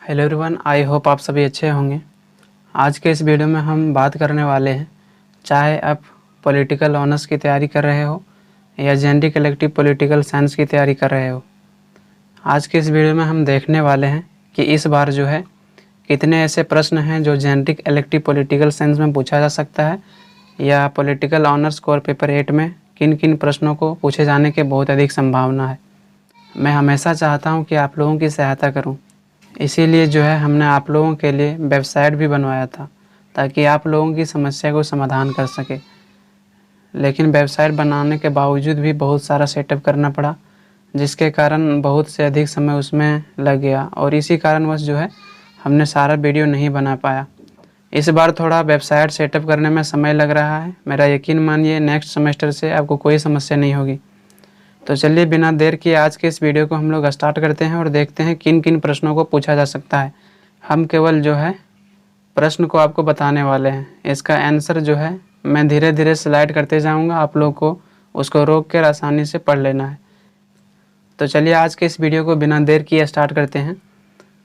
Hello everyone, I hope आप सभी अच्छे होंगे। आज के इस वीडियो में हम बात करने वाले हैं, चाहे आप पॉलिटिकल ऑनर्स की तैयारी कर रहे हो या जेनरिक इलेक्टिव पॉलिटिकल साइंस की तैयारी कर रहे हो। आज के इस वीडियो में हम देखने वाले हैं कि इस बार जो है कितने ऐसे प्रश्न हैं जो जेनरिक इलेक्टिव पॉलिटिकल साइंस में पूछा जा सकता है या पॉलिटिकल ऑनर्स कोर पेपर 8 में किन किन प्रश्नों को पूछे जाने की बहुत अधिक संभावना है। मैं हमेशा चाहता हूँ कि आप लोगों की सहायता करूँ, इसीलिए जो है हमने आप लोगों के लिए वेबसाइट भी बनवाया था ताकि आप लोगों की समस्या को समाधान कर सके। लेकिन वेबसाइट बनाने के बावजूद भी बहुत सारा सेटअप करना पड़ा, जिसके कारण बहुत से अधिक समय उसमें लग गया और इसी कारणवश जो है हमने सारा वीडियो नहीं बना पाया। इस बार थोड़ा वेबसाइट सेटअप करने में समय लग रहा है। मेरा यकीन मानिए नेक्स्ट सेमेस्टर से आपको कोई समस्या नहीं होगी। तो चलिए बिना देर किए आज के इस वीडियो को हम लोग स्टार्ट करते हैं और देखते हैं किन किन प्रश्नों को पूछा जा सकता है। हम केवल जो है प्रश्न को आपको बताने वाले हैं, इसका आंसर जो है मैं धीरे धीरे स्लाइड करते जाऊंगा, आप लोग को उसको रोक कर आसानी से पढ़ लेना है। तो चलिए आज के इस वीडियो को बिना देर किए स्टार्ट करते हैं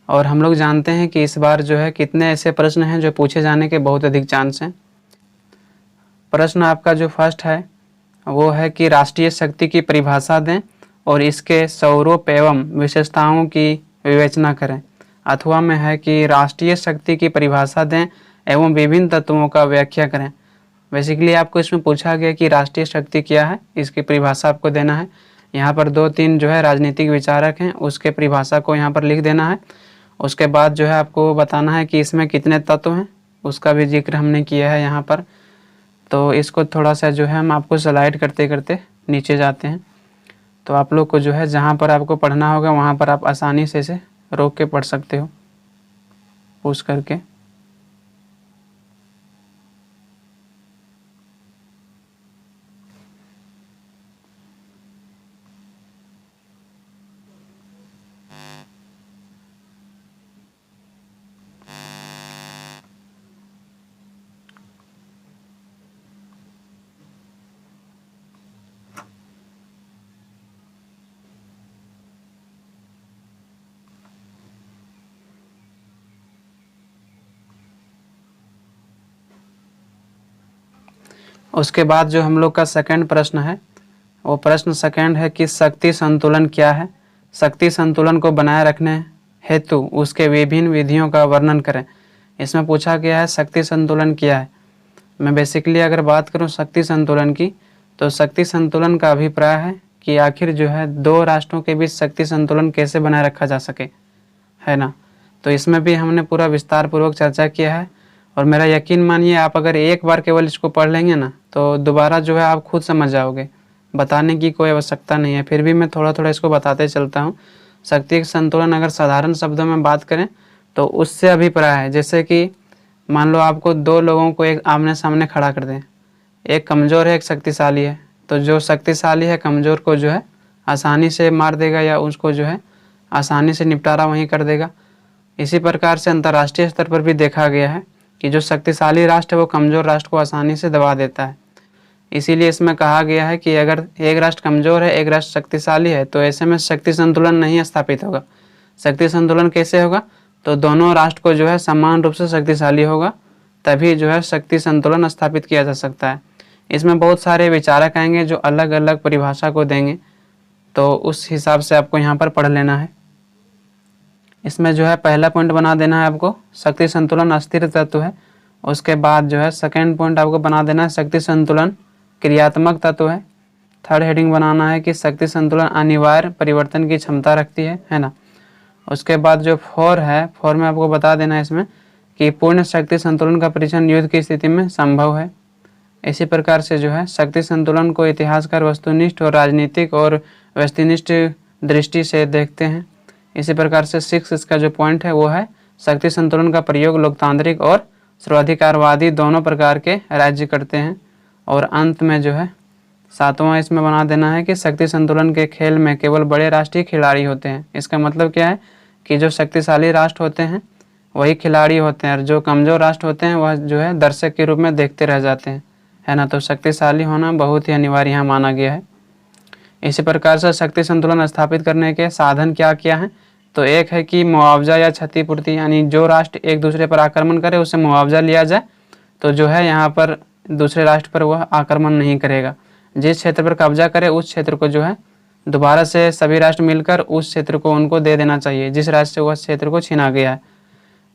और हम लोग जानते हैं कि इस बार जो है कितने ऐसे प्रश्न हैं जो पूछे जाने के बहुत अधिक चांस हैं। प्रश्न आपका जो फर्स्ट है वो है कि राष्ट्रीय शक्ति की परिभाषा दें और इसके स्वरूप एवं विशेषताओं की विवेचना करें। अथवा में है कि राष्ट्रीय शक्ति की परिभाषा दें एवं विभिन्न तत्वों का व्याख्या करें। बेसिकली आपको इसमें पूछा गया कि राष्ट्रीय शक्ति क्या है, इसकी परिभाषा आपको देना है। यहाँ पर 2-3 जो है राजनीतिक विचारक हैं, उसके परिभाषा को यहाँ पर लिख देना है। उसके बाद जो है आपको बताना है कि इसमें कितने तत्व हैं, उसका भी जिक्र हमने किया है यहाँ पर। तो इसको थोड़ा सा जो है हम आपको स्लाइड करते करते नीचे जाते हैं, तो आप लोग को जो है जहाँ पर आपको पढ़ना होगा वहाँ पर आप आसानी से इसे रोक के पढ़ सकते हो पुश करके। उसके बाद जो हम लोग का सेकंड प्रश्न है, वो प्रश्न सेकंड है कि शक्ति संतुलन क्या है। शक्ति संतुलन को बनाए रखने हेतु उसके विभिन्न विधियों का वर्णन करें। इसमें पूछा गया है शक्ति संतुलन क्या है। मैं बेसिकली अगर बात करूं शक्ति संतुलन की, तो शक्ति संतुलन का अभिप्राय है कि आखिर जो है दो राष्ट्रों के बीच शक्ति संतुलन कैसे बनाए रखा जा सके, है ना। तो इसमें भी हमने पूरा विस्तार पूर्वक चर्चा किया है और मेरा यकीन मानिए आप अगर एक बार केवल इसको पढ़ लेंगे ना तो दोबारा जो है आप खुद समझ जाओगे, बताने की कोई आवश्यकता नहीं है। फिर भी मैं थोड़ा थोड़ा इसको बताते चलता हूँ। शक्ति संतुलन अगर साधारण शब्दों में बात करें तो उससे अभिप्राय है जैसे कि मान लो आपको दो लोगों को एक आमने सामने खड़ा कर दें, एक कमज़ोर है एक शक्तिशाली है, तो जो शक्तिशाली है कमज़ोर को जो है आसानी से मार देगा या उसको जो है आसानी से निपटारा वहीं कर देगा। इसी प्रकार से अंतर्राष्ट्रीय स्तर पर भी देखा गया है कि जो शक्तिशाली राष्ट्र है वो कमज़ोर राष्ट्र को आसानी से दबा देता है। इसीलिए इसमें कहा गया है कि अगर एक राष्ट्र कमज़ोर है एक राष्ट्र शक्तिशाली है तो ऐसे में शक्ति संतुलन नहीं स्थापित होगा। शक्ति संतुलन कैसे होगा, तो दोनों राष्ट्र को जो है समान रूप से शक्तिशाली होगा, तभी जो है शक्ति संतुलन स्थापित किया जा सकता है। इसमें बहुत सारे विचारक आएंगे जो अलग अलग परिभाषा को देंगे, तो उस हिसाब से आपको यहाँ पर पढ़ लेना है। इसमें जो है पहला पॉइंट बना देना है आपको शक्ति संतुलन अस्थिर तत्व है। उसके बाद जो है सेकंड पॉइंट आपको बना देना है शक्ति संतुलन क्रियात्मक तत्व है। थर्ड हेडिंग बनाना है कि शक्ति संतुलन अनिवार्य परिवर्तन की क्षमता रखती है ना। उसके बाद जो 4 है, 4 में आपको बता देना है इसमें कि पूर्ण शक्ति संतुलन का परीक्षण युद्ध की स्थिति में संभव है। इसी प्रकार से जो है शक्ति संतुलन को इतिहासकार वस्तुनिष्ठ और राजनीतिक और व्यक्तिनिष्ठ दृष्टि से देखते हैं। इसी प्रकार से 6 इसका जो पॉइंट है वो है शक्ति संतुलन का प्रयोग लोकतांत्रिक और सर्वाधिकारवादी दोनों प्रकार के राज्य करते हैं। और अंत में जो है 7वां इसमें बना देना है कि शक्ति संतुलन के खेल में केवल बड़े राष्ट्रीय खिलाड़ी होते हैं। इसका मतलब क्या है कि जो शक्तिशाली राष्ट्र होते हैं वही खिलाड़ी होते हैं और जो कमज़ोर राष्ट्र होते हैं वह जो है दर्शक के रूप में देखते रह जाते हैं, है ना। तो शक्तिशाली होना बहुत ही अनिवार्य यहाँ माना गया है। इसी प्रकार से शक्ति संतुलन स्थापित करने के साधन क्या क्या हैं तो एक है कि मुआवजा या क्षतिपूर्ति, यानी जो राष्ट्र एक दूसरे पर आक्रमण करे उसे मुआवजा लिया जाए, तो जो है यहाँ पर दूसरे राष्ट्र पर वह आक्रमण नहीं करेगा। जिस क्षेत्र पर कब्जा करे उस क्षेत्र को जो है दोबारा से सभी राष्ट्र मिलकर उस क्षेत्र को उनको दे देना चाहिए जिस राष्ट्र से वह क्षेत्र को छीना गया है।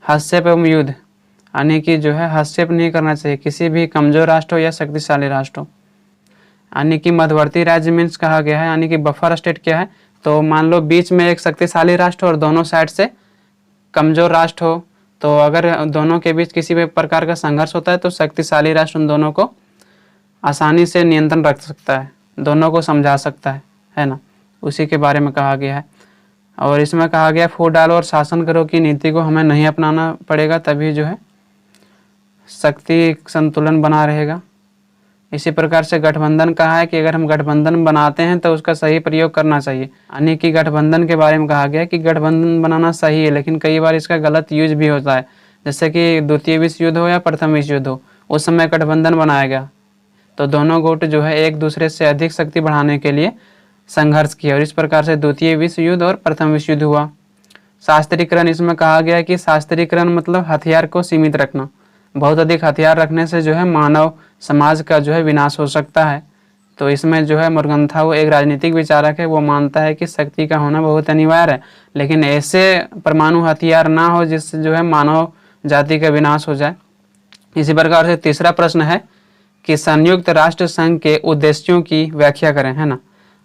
हस्तक्षेप एवं युद्ध, यानी कि जो है हस्तक्षेप नहीं करना चाहिए किसी भी कमजोर राष्ट्र हो या शक्तिशाली राष्ट्र हो। यानी कि मध्यवर्ती राज्य मीन्स कहा गया है, यानी कि बफर स्टेट क्या है, तो मान लो बीच में एक शक्तिशाली राष्ट्र और दोनों साइड से कमजोर राष्ट्र हो, तो अगर दोनों के बीच किसी भी प्रकार का संघर्ष होता है तो शक्तिशाली राष्ट्र उन दोनों को आसानी से नियंत्रण रख सकता है, दोनों को समझा सकता है ना, उसी के बारे में कहा गया है। और इसमें कहा गया फूट डालो और शासन करो की नीति को हमें नहीं अपनाना पड़ेगा, तभी जो है शक्ति संतुलन बना रहेगा। इसी प्रकार से गठबंधन कहा है कि अगर हम गठबंधन बनाते हैं तो उसका सही प्रयोग करना चाहिए, यानी कि गठबंधन के बारे में कहा गया है कि गठबंधन बनाना सही है, लेकिन कई बार इसका गलत यूज भी होता है। जैसे कि द्वितीय विश्व युद्ध हो या प्रथम विश्व युद्ध हो, उस समय गठबंधन बनाया गया तो दोनों गुट जो है एक दूसरे से अधिक शक्ति बढ़ाने के लिए संघर्ष किया और इस प्रकार से द्वितीय विश्व युद्ध और प्रथम विश्व युद्ध हुआ। शास्त्रीकरण, इसमें कहा गया कि शास्त्रीकरण मतलब हथियार को सीमित रखना। बहुत अधिक हथियार रखने से जो है मानव समाज का जो है विनाश हो सकता है। तो इसमें जो है मुर्गन्थाउ एक राजनीतिक विचारक है, वो मानता है कि शक्ति का होना बहुत अनिवार्य है, लेकिन ऐसे परमाणु हथियार ना हो जिससे जो है मानव जाति का विनाश हो जाए। इसी प्रकार से तीसरा प्रश्न है कि संयुक्त राष्ट्र संघ के उद्देश्यों की व्याख्या करें, है ना।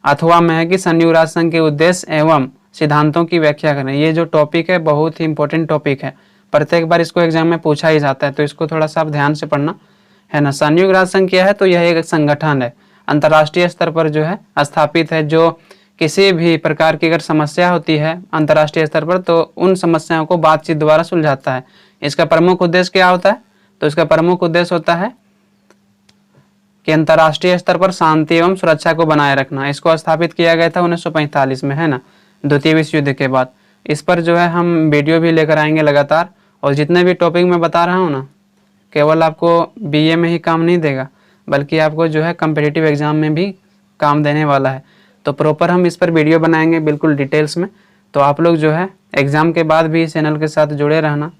अथवा में है कि संयुक्त राष्ट्र संघ के उद्देश्य एवं सिद्धांतों की व्याख्या करें। ये जो टॉपिक है बहुत ही इंपॉर्टेंट टॉपिक है, प्रत्येक बार इसको एग्जाम में पूछा ही जाता है, तो इसको थोड़ा सा आप ध्यान से पढ़ना, है ना। संयुक्त राष्ट्र संघ क्या है, तो यह एक संगठन है, अंतर्राष्ट्रीय स्तर पर जो है स्थापित है, जो किसी भी प्रकार की अगर समस्या होती है अंतर्राष्ट्रीय स्तर पर तो उन समस्याओं को बातचीत द्वारा सुलझाता है। इसका प्रमुख उद्देश्य क्या होता है, तो इसका प्रमुख उद्देश्य होता है कि अंतर्राष्ट्रीय स्तर पर शांति एवं सुरक्षा को बनाए रखना। इसको स्थापित किया गया था 1945 में, है ना, द्वितीय विश्व युद्ध के बाद। इस पर जो है हम वीडियो भी लेकर आएंगे लगातार, और जितने भी टॉपिक मैं बता रहा हूँ ना, केवल आपको बीए में ही काम नहीं देगा, बल्कि आपको जो है कम्पिटिटिव एग्जाम में भी काम देने वाला है। तो प्रॉपर हम इस पर वीडियो बनाएंगे बिल्कुल डिटेल्स में। तो आप लोग जो है एग्ज़ाम के बाद भी इस चैनल के साथ जुड़े रहना।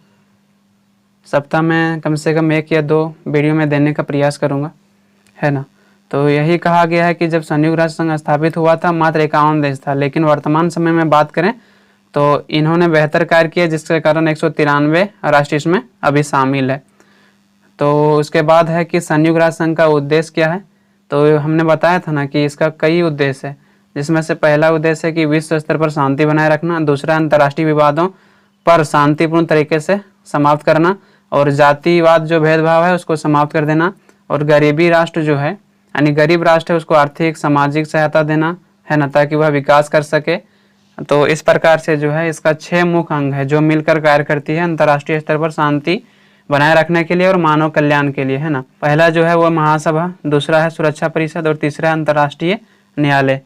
सप्ताह में कम से कम 1 या 2 वीडियो में देने का प्रयास करूँगा, है ना। तो यही कहा गया है कि जब संयुक्त राष्ट्र संघ स्थापित हुआ था मात्र 51 देश था, लेकिन वर्तमान समय में बात करें तो इन्होंने बेहतर कार्य किया, जिसके कारण 193 राष्ट्र इसमें अभी शामिल है। तो उसके बाद है कि संयुक्त राष्ट्र संघ का उद्देश्य क्या है, तो हमने बताया था ना कि इसका कई उद्देश्य है, जिसमें से पहला उद्देश्य है कि विश्व स्तर पर शांति बनाए रखना, दूसरा अंतर्राष्ट्रीय विवादों पर शांतिपूर्ण तरीके से समाप्त करना, और जातिवाद जो भेदभाव है उसको समाप्त कर देना, और गरीबी राष्ट्र जो है यानी गरीब राष्ट्र है उसको आर्थिक सामाजिक सहायता देना, है ना, ताकि वह विकास कर सके। तो इस प्रकार से जो है इसका 6 मुख्य अंग है जो मिलकर कार्य करती है अंतर्राष्ट्रीय स्तर पर शांति बनाए रखने के लिए और मानव कल्याण के लिए, है ना। पहला जो है वो महासभा, दूसरा है सुरक्षा परिषद और तीसरा अंतर्राष्ट्रीय न्यायालय।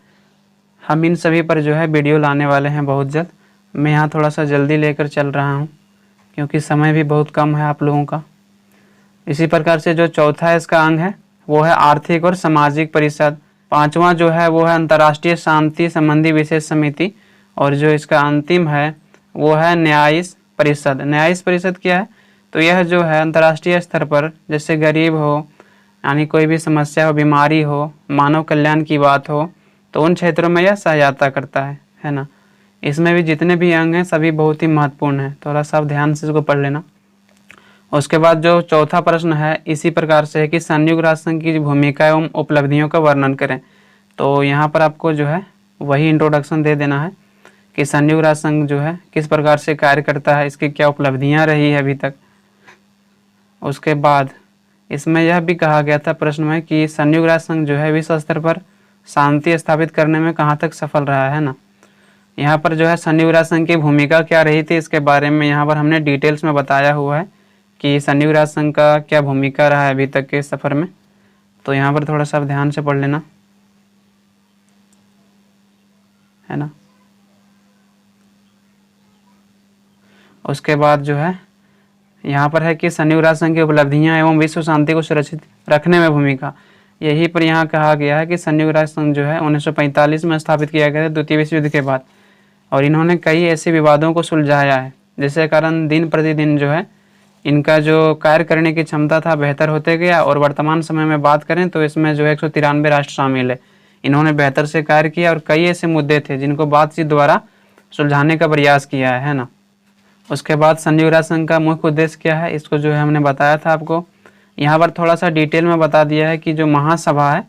हम इन सभी पर जो है वीडियो लाने वाले हैं बहुत जल्द। मैं यहाँ थोड़ा सा जल्दी लेकर चल रहा हूँ क्योंकि समय भी बहुत कम है आप लोगों का। इसी प्रकार से जो चौथा इसका अंग है वो है आर्थिक और सामाजिक परिषद। पांचवा जो है वो है अंतर्राष्ट्रीय शांति संबंधी विशेष समिति, और जो इसका अंतिम है वो है न्यायिक परिषद। न्यायिक परिषद क्या है, तो यह जो है अंतर्राष्ट्रीय स्तर पर जैसे गरीब हो यानी कोई भी समस्या हो, बीमारी हो, मानव कल्याण की बात हो, तो उन क्षेत्रों में यह सहायता करता है ना। इसमें भी जितने भी अंग हैं सभी बहुत ही महत्वपूर्ण हैं, थोड़ा सा ध्यान से इसको पढ़ लेना। उसके बाद जो चौथा प्रश्न है इसी प्रकार से है कि संयुक्त राष्ट्र संघ की भूमिका एवं उपलब्धियों का वर्णन करें। तो यहाँ पर आपको जो है वही इंट्रोडक्शन दे देना है कि संयुक्त राष्ट्र संघ जो है किस प्रकार से कार्य करता है, इसकी क्या उपलब्धियाँ रही है अभी तक। उसके बाद इसमें यह भी कहा गया था प्रश्न में कि संयुक्त राष्ट्र संघ जो है विश्व स्तर पर शांति स्थापित करने में कहाँ तक सफल रहा है ना। यहाँ पर जो है संयुक्त राष्ट्र संघ की भूमिका क्या रही थी इसके बारे में यहाँ पर हमने डिटेल्स में बताया हुआ है कि संयुक्त राष्ट्र संघ का क्या भूमिका रहा है अभी तक के सफ़र में। तो यहाँ पर थोड़ा सा ध्यान से पढ़ लेना, है ना। उसके बाद जो है यहाँ पर है कि संयुक्त राष्ट्र संघ की उपलब्धियाँ एवं विश्व शांति को सुरक्षित रखने में भूमिका। यही पर यहाँ कहा गया है कि संयुक्त राष्ट्र संघ जो है 1945 में स्थापित किया गया था द्वितीय विश्व युद्ध के बाद, और इन्होंने कई ऐसे विवादों को सुलझाया है, जिसके कारण दिन प्रतिदिन जो है इनका जो कार्य करने की क्षमता था बेहतर होते गया। और वर्तमान समय में बात करें तो इसमें जो 193 राष्ट्र शामिल है। इन्होंने बेहतर से कार्य किया और कई ऐसे मुद्दे थे जिनको बातचीत द्वारा सुलझाने का प्रयास किया है ना। उसके बाद संयुक्त राष्ट्र संघ का मुख्य उद्देश्य क्या है, इसको जो है हमने बताया था आपको। यहाँ पर थोड़ा सा डिटेल में बता दिया है कि जो महासभा है,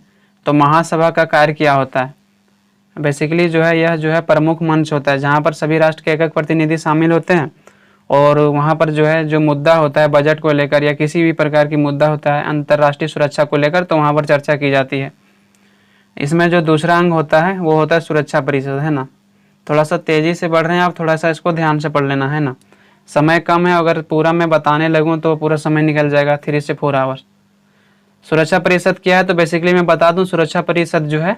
तो महासभा का कार्य क्या होता है। बेसिकली जो है यह जो है प्रमुख मंच होता है जहाँ पर सभी राष्ट्र के एक प्रतिनिधि शामिल होते हैं और वहाँ पर जो है जो मुद्दा होता है बजट को लेकर या किसी भी प्रकार की मुद्दा होता है अंतर्राष्ट्रीय सुरक्षा को लेकर, तो वहाँ पर चर्चा की जाती है। इसमें जो दूसरा अंग होता है वो होता है सुरक्षा परिषद, है ना। थोड़ा सा तेज़ी से बढ़ रहे हैं आप, थोड़ा सा इसको ध्यान से पढ़ लेना, है ना। समय कम है, अगर पूरा मैं बताने लगूँ तो पूरा समय निकल जाएगा, 3 से 4 आवर्स। सुरक्षा परिषद क्या है, तो बेसिकली मैं बता दूं, सुरक्षा परिषद जो है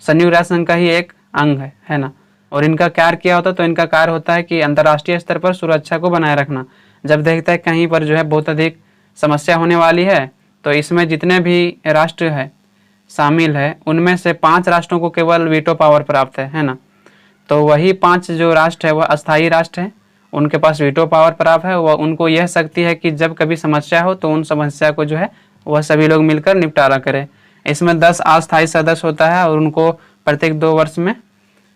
संयुक्त राष्ट्र संघ का ही एक अंग है ना। और इनका कार्य क्या होता है, तो इनका कार्य होता है कि अंतर्राष्ट्रीय स्तर पर सुरक्षा को बनाए रखना। जब देखता है कहीं पर जो है बहुत अधिक समस्या होने वाली है, तो इसमें जितने भी राष्ट्र है शामिल है उनमें से 5 राष्ट्रों को केवल वीटो पावर प्राप्त है ना। तो वही 5 जो राष्ट्र है वह अस्थायी राष्ट्र है, उनके पास वीटो पावर प्राप्त है। वह उनको यह शक्ति है कि जब कभी समस्या हो तो उन समस्या को जो है वह सभी लोग मिलकर निपटारा करें। इसमें 10 अस्थायी सदस्य होता है और उनको प्रत्येक 2 वर्ष में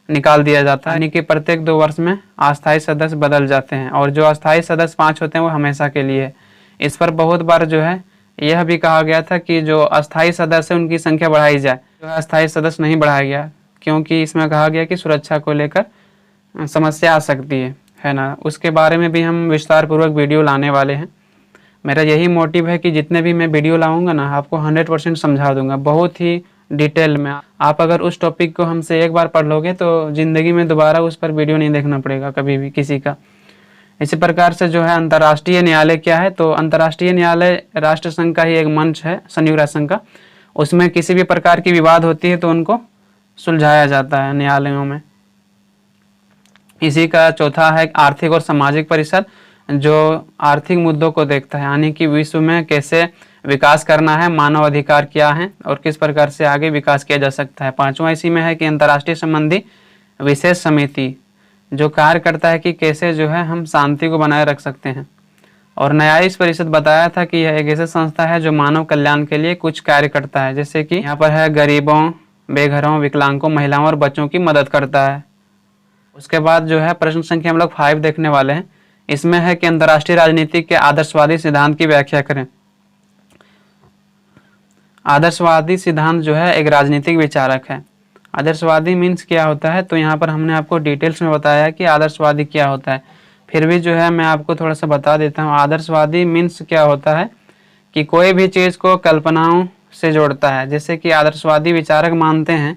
निकाल दिया जाता है, यानी कि प्रत्येक 2 वर्ष में अस्थायी सदस्य बदल जाते हैं। और जो अस्थायी सदस्य 5 होते हैं वो हमेशा के लिए। इस पर बहुत बार जो है यह भी कहा गया था कि जो अस्थायी सदस्य उनकी संख्या बढ़ाई जाए, जो अस्थायी सदस्य नहीं बढ़ाया गया, क्योंकि इसमें कहा गया कि सुरक्षा को लेकर समस्या आ सकती है ना। उसके बारे में भी हम विस्तार पूर्वक वीडियो लाने वाले हैं। मेरा यही मोटिव है कि जितने भी मैं वीडियो लाऊंगा ना आपको 100% समझा दूंगा, बहुत ही डिटेल में। आप अगर उस टॉपिक को हमसे एक बार पढ़ लोगे तो ज़िंदगी में दोबारा उस पर वीडियो नहीं देखना पड़ेगा कभी भी किसी का। इसी प्रकार से जो है अंतर्राष्ट्रीय न्यायालय क्या है, तो अंतर्राष्ट्रीय न्यायालय राष्ट्र संघ का ही एक मंच है संयुक्त राष्ट्र संघ का। उसमें किसी भी प्रकार की विवाद होती है तो उनको सुलझाया जाता है न्यायालयों में। इसी का चौथा है आर्थिक और सामाजिक परिषद, जो आर्थिक मुद्दों को देखता है, यानी कि विश्व में कैसे विकास करना है, मानव अधिकार क्या है और किस प्रकार से आगे विकास किया जा सकता है। 5वां इसी में है कि अंतर्राष्ट्रीय संबंधी विशेष समिति, जो कार्य करता है कि कैसे जो है हम शांति को बनाए रख सकते हैं। और न्यायिक परिषद बताया था कि यह एक ऐसी संस्था है जो मानव कल्याण के लिए कुछ कार्य करता है, जैसे कि यहाँ पर है गरीबों, बेघरों, विकलांगों, महिलाओं और बच्चों की मदद करता है। उसके बाद जो है प्रश्न संख्या हम लोग 5 देखने वाले हैं। इसमें है कि अंतर्राष्ट्रीय राजनीति के आदर्शवादी सिद्धांत की व्याख्या करें। आदर्शवादी सिद्धांत जो है एक राजनीतिक विचारक है। आदर्शवादी मीन्स क्या होता है, तो यहाँ पर हमने आपको डिटेल्स में बताया है कि आदर्शवादी क्या होता है। फिर भी जो है मैं आपको थोड़ा सा बता देता हूँ। आदर्शवादी मीन्स क्या होता है कि कोई भी चीज़ को कल्पनाओं से जोड़ता है। जैसे कि आदर्शवादी विचारक मानते हैं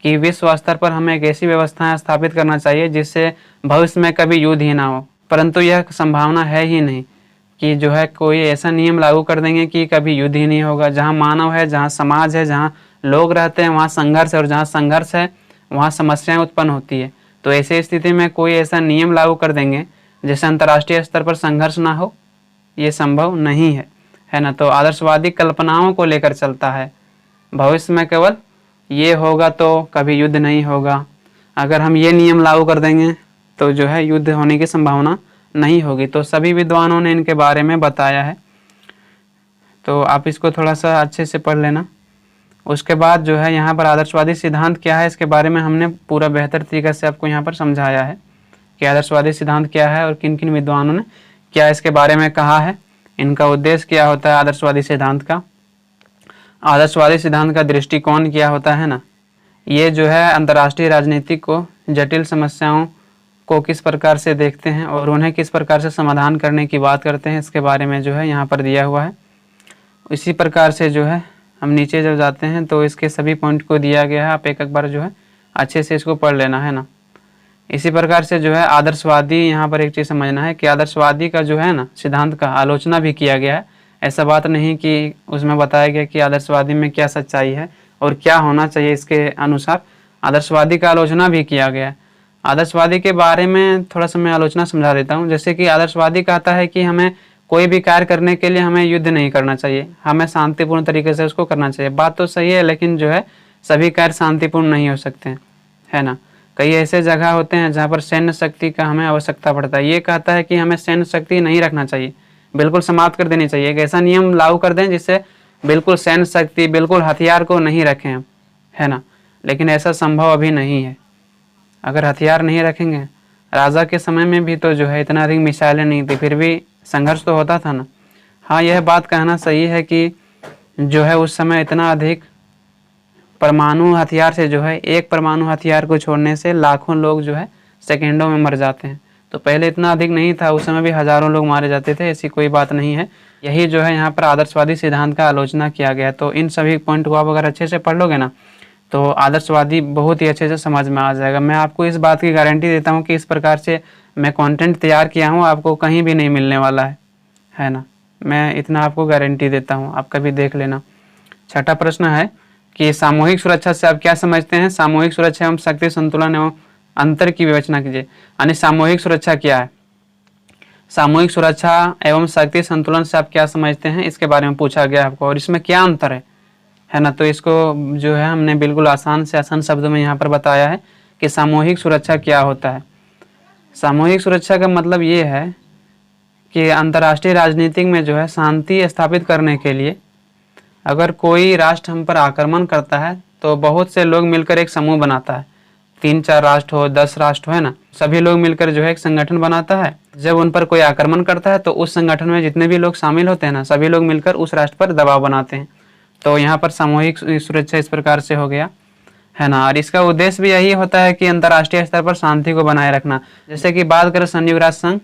कि विश्व स्तर पर हमें एक ऐसी व्यवस्थाएं स्थापित करना चाहिए जिससे भविष्य में कभी युद्ध ही ना हो, परंतु यह संभावना है ही नहीं कि जो है कोई ऐसा नियम लागू कर देंगे कि कभी युद्ध ही नहीं होगा। जहाँ मानव है, जहाँ समाज है, जहाँ लोग रहते हैं वहाँ संघर्ष है, और जहाँ संघर्ष है वहाँ समस्याएं उत्पन्न होती है। तो ऐसी स्थिति में कोई ऐसा नियम लागू कर देंगे जैसे अंतर्राष्ट्रीय स्तर पर संघर्ष ना हो, ये संभव नहीं है ना। तो आदर्शवादी कल्पनाओं को लेकर चलता है, भविष्य में केवल ये होगा तो कभी युद्ध नहीं होगा, अगर हम ये नियम लागू कर देंगे तो जो है युद्ध होने की संभावना नहीं होगी। तो सभी विद्वानों ने इनके बारे में बताया है, तो आप इसको थोड़ा सा अच्छे से पढ़ लेना। उसके बाद जो है यहाँ पर आदर्शवादी सिद्धांत क्या है, इसके बारे में हमने पूरा बेहतर तरीके से आपको यहाँ पर समझाया है कि आदर्शवादी सिद्धांत क्या है और किन किन विद्वानों ने क्या इसके बारे में कहा है, इनका उद्देश्य क्या होता है आदर्शवादी सिद्धांत का, आदर्शवादी सिद्धांत का दृष्टिकोण क्या होता है ना। ये जो है अंतर्राष्ट्रीय राजनीति को जटिल समस्याओं को किस प्रकार से देखते हैं और उन्हें किस प्रकार से समाधान करने की बात करते हैं, इसके बारे में जो है यहाँ पर दिया हुआ है। इसी प्रकार से जो है हम नीचे जब जाते हैं तो इसके सभी पॉइंट को दिया गया है, आप एक बार जो है अच्छे से इसको पढ़ लेना है ना। इसी प्रकार से जो है आदर्शवादी, यहाँ पर एक चीज़ समझना है कि आदर्शवादी का जो है ना सिद्धांत का आलोचना भी किया गया है। ऐसा बात नहीं कि उसमें बताया गया कि आदर्शवादी में क्या सच्चाई है और क्या होना चाहिए, इसके अनुसार आदर्शवादी का आलोचना भी किया गया है। आदर्शवादी के बारे में थोड़ा सा मैं आलोचना समझा देता हूँ। जैसे कि आदर्शवादी कहता है कि हमें कोई भी कार्य करने के लिए हमें युद्ध नहीं करना चाहिए, हमें शांतिपूर्ण तरीके से उसको करना चाहिए। बात तो सही है, लेकिन जो है सभी कार्य शांतिपूर्ण नहीं हो सकते हैं, है ना। कई ऐसे जगह होते हैं जहाँ पर सैन्य शक्ति का हमें आवश्यकता पड़ता है। ये कहता है कि हमें सैन्य शक्ति नहीं रखना चाहिए, बिल्कुल समाप्त कर देनी चाहिए। एक ऐसा नियम लागू कर दें जिससे बिल्कुल सैन्य शक्ति, बिल्कुल हथियार को नहीं रखें हम, है ना। लेकिन ऐसा संभव अभी नहीं है। अगर हथियार नहीं रखेंगे, राजा के समय में भी तो जो है इतना अधिक मिसाइलें नहीं थी, फिर भी संघर्ष तो होता था ना। हाँ, यह बात कहना सही है कि जो है उस समय इतना अधिक परमाणु हथियार से जो है, एक परमाणु हथियार को छोड़ने से लाखों लोग जो है सेकेंडों में मर जाते हैं। तो पहले इतना अधिक नहीं था, उस समय भी हजारों लोग मारे जाते थे, ऐसी कोई बात नहीं है। यही जो है यहाँ पर आदर्शवादी सिद्धांत का आलोचना किया गया। तो इन सभी पॉइंट को आप अगर अच्छे से पढ़ लोगे ना, तो आदर्शवादी बहुत ही अच्छे से समझ में आ जाएगा। मैं आपको इस बात की गारंटी देता हूँ कि इस प्रकार से मैं कंटेंट तैयार किया हूँ, आपको कहीं भी नहीं मिलने वाला है ना। मैं इतना आपको गारंटी देता हूँ, आप कभी देख लेना। छठा प्रश्न है कि सामूहिक सुरक्षा से आप क्या समझते हैं? सामूहिक सुरक्षा एवं शक्ति संतुलन एवं अंतर की विवेचना कीजिए। यानी सामूहिक सुरक्षा क्या है, सामूहिक सुरक्षा एवं शक्ति संतुलन से आप क्या समझते हैं, इसके बारे में पूछा गया आपको, और इसमें क्या अंतर है ना। तो इसको जो है हमने बिल्कुल आसान से आसान शब्दों में यहाँ पर बताया है कि सामूहिक सुरक्षा क्या होता है। सामूहिक सुरक्षा का मतलब ये है कि अंतर्राष्ट्रीय राजनीति में जो है शांति स्थापित करने के लिए अगर कोई राष्ट्र हम पर आक्रमण करता है तो बहुत से लोग मिलकर एक समूह बनाता है, 3-4 राष्ट्र हो, 10 राष्ट्र हो, है ना। सभी लोग मिलकर जो है एक संगठन बनाता है। जब उन पर कोई आक्रमण करता है तो उस संगठन में जितने भी लोग शामिल होते हैं ना, सभी लोग मिलकर उस राष्ट्र पर दबाव बनाते हैं। तो यहाँ पर सामूहिक सुरक्षा इस प्रकार से हो गया, है ना। और इसका उद्देश्य भी यही होता है कि अंतर्राष्ट्रीय स्तर पर शांति को बनाए रखना। जैसे कि बात करें संयुक्त राष्ट्र संघ,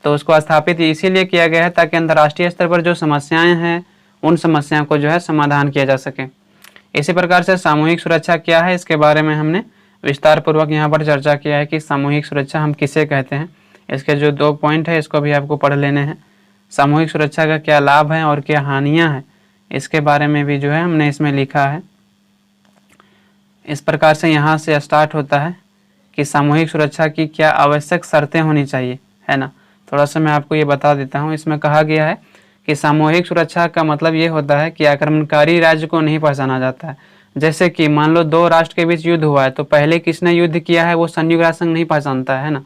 तो उसको स्थापित इसीलिए किया गया है ताकि अंतर्राष्ट्रीय स्तर पर जो समस्याएं हैं उन समस्याओं को जो है समाधान किया जा सके। इसी प्रकार से सामूहिक सुरक्षा क्या है, इसके बारे में हमने विस्तार पूर्वक यहाँ पर चर्चा किया है कि सामूहिक सुरक्षा हम किसे कहते हैं। इसके जो 2 पॉइंट है इसको भी आपको पढ़ लेने हैं। सामूहिक सुरक्षा का क्या लाभ है और क्या हानियाँ हैं, इसके बारे में भी जो है हमने इसमें लिखा है। इस प्रकार से यहाँ से स्टार्ट होता है कि सामूहिक सुरक्षा की क्या आवश्यक शर्तें होनी चाहिए, है ना। थोड़ा सा मैं आपको ये बता देता हूँ। इसमें कहा गया है कि सामूहिक सुरक्षा का मतलब ये होता है कि आक्रमणकारी राज्य को नहीं पहचाना जाता है। जैसे कि मान लो 2 राष्ट्र के बीच युद्ध हुआ है, तो पहले किसने युद्ध किया है वो संयुक्त राष्ट्र संघ नहीं पहचानता है ना,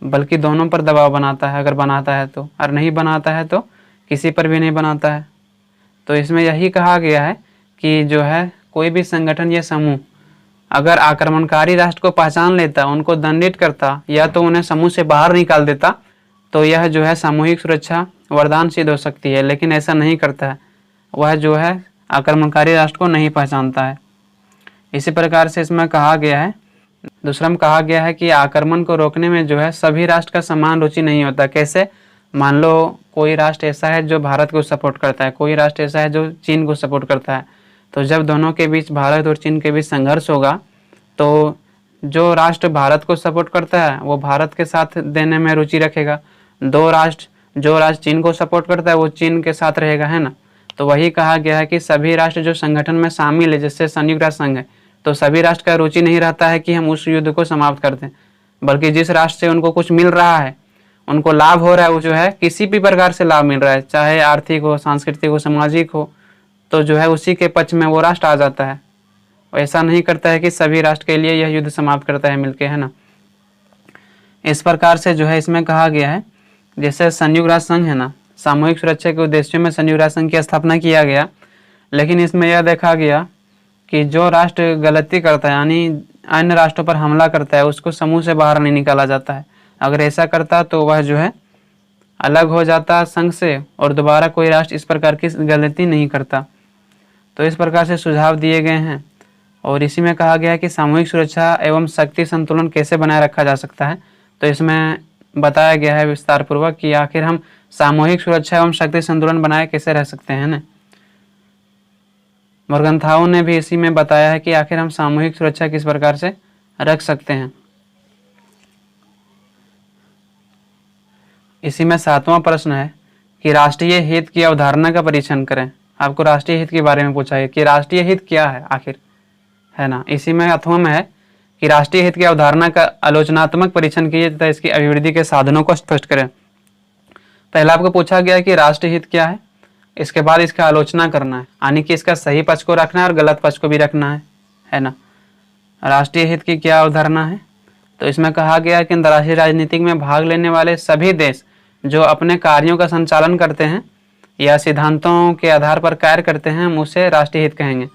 बल्कि दोनों पर दबाव बनाता है, अगर बनाता है तो, और नहीं बनाता है तो किसी पर भी नहीं बनाता है। तो इसमें यही कहा गया है कि जो है कोई भी संगठन या समूह अगर आक्रमणकारी राष्ट्र को पहचान लेता, उनको दंडित करता या तो उन्हें समूह से बाहर निकाल देता, तो यह जो है सामूहिक सुरक्षा वरदान सिद्ध हो सकती है। लेकिन ऐसा नहीं करता है, वह जो है आक्रमणकारी राष्ट्र को नहीं पहचानता है। इसी प्रकार से इसमें कहा गया है, दूसरा में कहा गया है कि आक्रमण को रोकने में जो है सभी राष्ट्र का समान रुचि नहीं होता। कैसे? मान लो कोई राष्ट्र ऐसा है जो भारत को सपोर्ट करता है, कोई राष्ट्र ऐसा है जो चीन को सपोर्ट करता है। तो जब दोनों के बीच, भारत और चीन के बीच संघर्ष होगा, तो जो राष्ट्र भारत को सपोर्ट करता है वो भारत के साथ देने में रुचि रखेगा, जो राष्ट्र चीन को सपोर्ट करता है वो चीन के साथ रहेगा, है ना। तो वही कहा गया है कि सभी राष्ट्र जो संगठन में शामिल है, जैसे संयुक्त राष्ट्र संघ है, तो सभी राष्ट्र का रुचि नहीं रहता है कि हम उस युद्ध को समाप्त कर दें, बल्कि जिस राष्ट्र से उनको कुछ मिल रहा है, उनको लाभ हो रहा है, वो जो है किसी भी प्रकार से लाभ मिल रहा है, चाहे आर्थिक हो, सांस्कृतिक हो, सामाजिक हो, तो जो है उसी के पक्ष में वो राष्ट्र आ जाता है। ऐसा नहीं करता है कि सभी राष्ट्र के लिए यह युद्ध समाप्त करता है मिलके, है ना। इस प्रकार से जो है इसमें कहा गया है, जैसे संयुक्त राष्ट्र संघ है ना, सामूहिक सुरक्षा के उद्देश्य में संयुक्त राष्ट्र संघ की स्थापना किया गया। लेकिन इसमें यह देखा गया कि जो राष्ट्र गलती करता है, यानी अन्य राष्ट्रों पर हमला करता है, उसको समूह से बाहर नहीं निकाला जाता है। अगर ऐसा करता तो वह जो है अलग हो जाता संघ से और दोबारा कोई राष्ट्र इस प्रकार की गलती नहीं करता। तो इस प्रकार से सुझाव दिए गए हैं और इसी में कहा गया है कि सामूहिक सुरक्षा एवं शक्ति संतुलन कैसे बनाए रखा जा सकता है। तो इसमें बताया गया है विस्तार पूर्वक कि आखिर हम सामूहिक सुरक्षा एवं शक्ति संतुलन बनाए कैसे रह सकते हैं ना। मोर्गनथाउ ने भी इसी में बताया है कि आखिर हम सामूहिक सुरक्षा किस प्रकार से रख सकते हैं। इसी में 7वां प्रश्न है कि राष्ट्रीय हित की अवधारणा का परीक्षण करें। आपको राष्ट्रीय हित के बारे में पूछा है कि राष्ट्रीय हित क्या है आखिर, है ना। इसी में 8वां में है कि राष्ट्रीय हित की अवधारणा का आलोचनात्मक परीक्षण कीजिए तथा इसकी अभिवृद्धि के साधनों को स्पष्ट करें। पहला आपको पूछा गया है कि राष्ट्रीय हित क्या है, इसके बाद इसका आलोचना करना है, यानी कि इसका सही पक्ष को रखना है और गलत पक्ष को भी रखना है ना। राष्ट्रीय हित की क्या अवधारणा है, तो इसमें कहा गया है कि अंतर्राष्ट्रीय राजनीति में भाग लेने वाले सभी देश जो अपने कार्यों का संचालन करते हैं या सिद्धांतों के आधार पर कार्य करते हैं, हम उसे राष्ट्रीय हित कहेंगे।